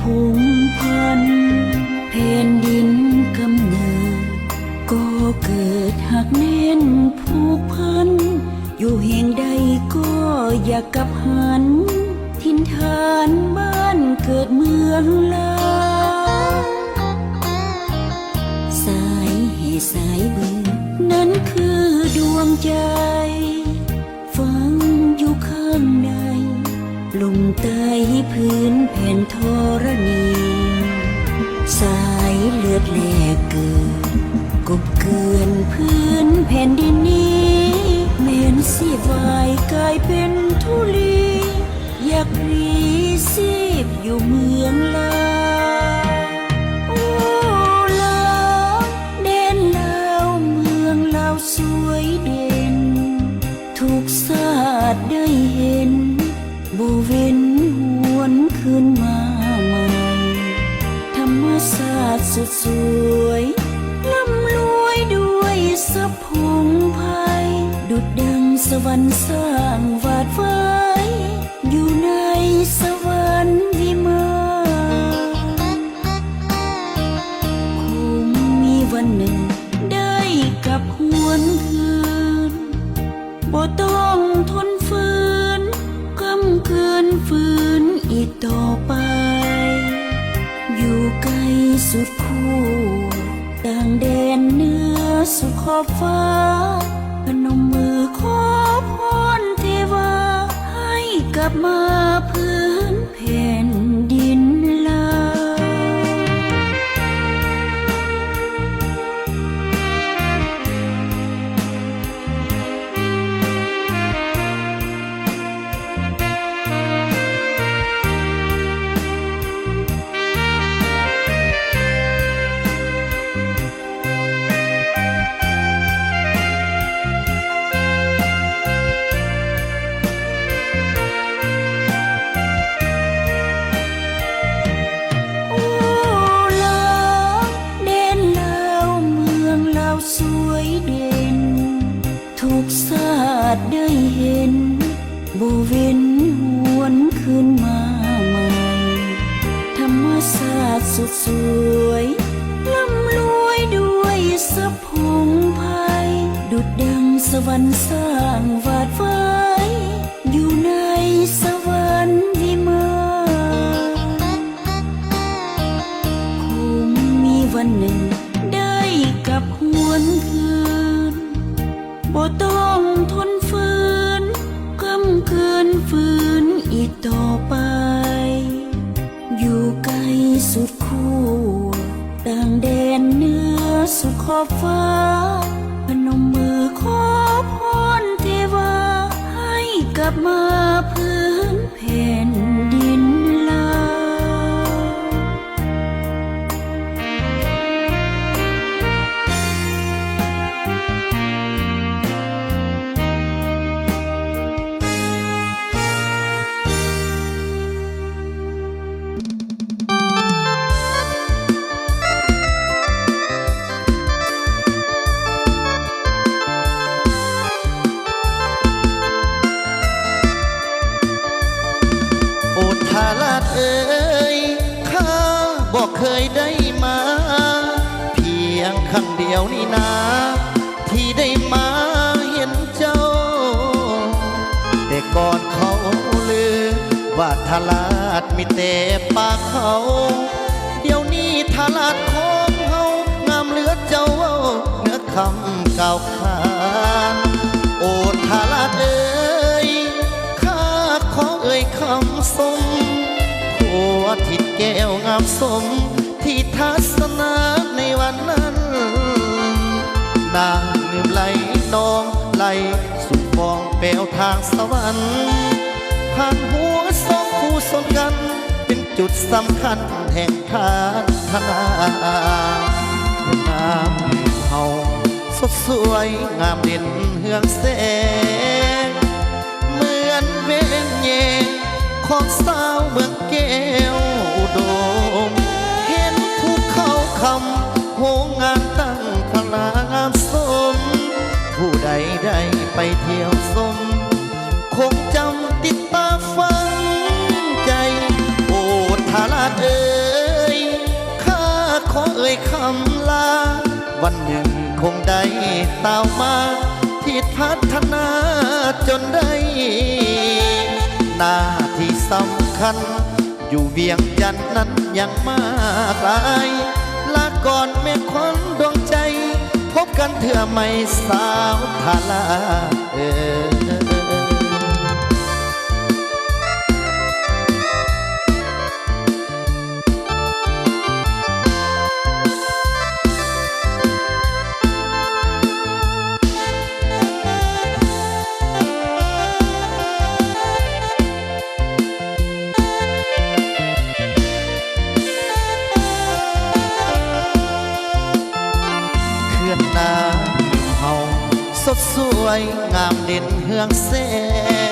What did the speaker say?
พงพันธุ์แผ่นดินกำเนิดก็เกิดหักแน่นผูกพันอยู่แห่งใดก็อยากกลับหันถิ่นฐานบ้านเกิดเมืองลาสายเหตุสายบุญนั้นคือดวงใจฝังอยู่ข้างในลงใต้พื้นแผ่นธรณีสายเลือดแลกเกิดกบเกลื่อนพื้นแผ่นดินนี้แม้นสีวายกลายเป็นธุลีอยากรีซีบอยู่เมืองลาโอ้ลาวแดนลาวเมืองลาวสวยเด่นทุกศาสตร์ได้เห็นบ่เว้นหวนคืนมาใหม่ธรรมศาสตร์สุดสวยร่ำรวยด้วยทรัพย์พงไพรดุจดังสวรรค์สร้างวาดไว้อยู่ในสวรรค์วิมานคงมีวันหนึ่งได้กลับหวนคืนบ่ต้องทนฝืนกำเกินฝืนอีกต่อไปอยู่ไกลสุดคู่ต่างแดนเหนือสุดขอบฟ้าพนมมือขอพรเทวาให้กลับมาพื้นแผ่นดินลได้เห็นบ่เว้นหวนคืนมาใหม่ธรรมศาสตร์สุดสวยร่ำรวยด้วยทรัพย์พงไพรดุจดังสวรรค์สร้างวาดไว้อยู่ในสวรรค์วิมานคงมีวันหนึ่งได้กลับหวนคืนบ่ต้องทนฝืนกำเกินฝืนอีกต่อไปอยู่ไกลสุดคู่ต่างแดนเหนือสุดขอบฟ้าพนมมือขอพรเทวาให้กลับมาพื้นแผ่นดินลาวเอ่ยข้าบอกเคยได้มาเพียงครั้งเดียวนี่นาที่ได้มาเห็นเจ้าแต่ก่อนเขาลือว่าทลาดมีแต่ปากเขาเดี๋ยวนี้ทลาดของเฮางามเหลือเจ้าเนื้อคำกล่าวขานโอ้ทลาดเอ่ยข้าขอเอ่ยคำทรงหัวทิดแก้วงามสมที่ทัศนาในวันนั้นนางเงือไหลนองไหลสุดฟองแปลวทางสวรรค์ผ่านหัวสองคู่สนกันเป็นจุดสำคัญแห่งทางธนาน้ำเฮาสดสวยงามเด่นเฮืองแสงเหมือนเว้นแยงของสาวเมืองแก้วอุดมเห็นภูเขาคำโหงานตั้งพลางามสมผู้ใดได้ไปเที่ยวชมคงจำติดตาฝังใจโอ้ทารา ดเอ่ยข้าขอเอ่ยคำลาวันหนึ่งคงได้ตามมาที่พัฒนาจนได้หน้าที่สำคัญอยู่เวียงจันทน์นั้นยังมากหลายลาก่อนแม่ควันดวงใจพบกันเถื่อไม่สาวทาลาเฮาสดสวยงามเด่นเฮืองแสง